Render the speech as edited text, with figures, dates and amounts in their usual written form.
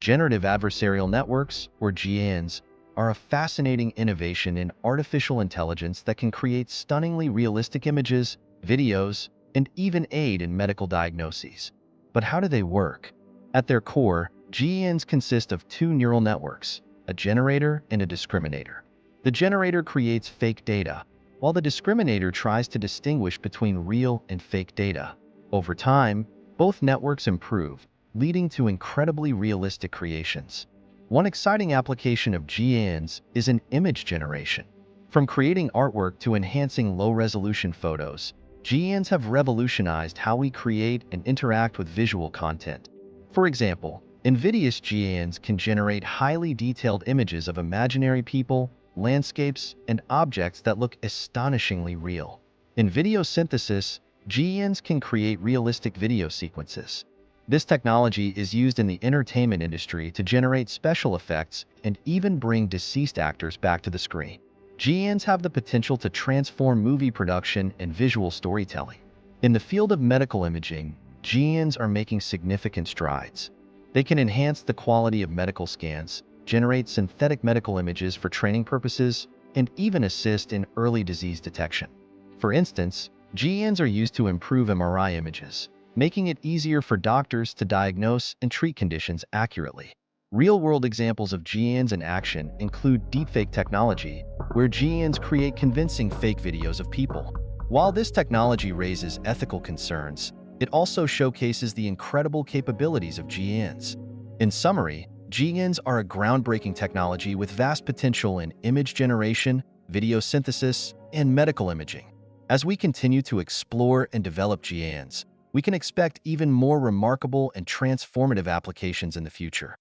Generative adversarial networks, or GANs, are a fascinating innovation in artificial intelligence that can create stunningly realistic images, videos, and even aid in medical diagnoses. But how do they work? At their core, GANs consist of two neural networks, a generator and a discriminator. The generator creates fake data, while the discriminator tries to distinguish between real and fake data. Over time, both networks improve, leading to incredibly realistic creations. One exciting application of GANs is in image generation. From creating artwork to enhancing low-resolution photos, GANs have revolutionized how we create and interact with visual content. For example, NVIDIA's GANs can generate highly detailed images of imaginary people, landscapes, and objects that look astonishingly real. In video synthesis, GANs can create realistic video sequences. This technology is used in the entertainment industry to generate special effects and even bring deceased actors back to the screen. GANs have the potential to transform movie production and visual storytelling. In the field of medical imaging, GANs are making significant strides. They can enhance the quality of medical scans, generate synthetic medical images for training purposes, and even assist in early disease detection. For instance, GANs are used to improve MRI images, making it easier for doctors to diagnose and treat conditions accurately. Real-world examples of GANs in action include deepfake technology, where GANs create convincing fake videos of people. While this technology raises ethical concerns, it also showcases the incredible capabilities of GANs. In summary, GANs are a groundbreaking technology with vast potential in image generation, video synthesis, and medical imaging. As we continue to explore and develop GANs, we can expect even more remarkable and transformative applications in the future.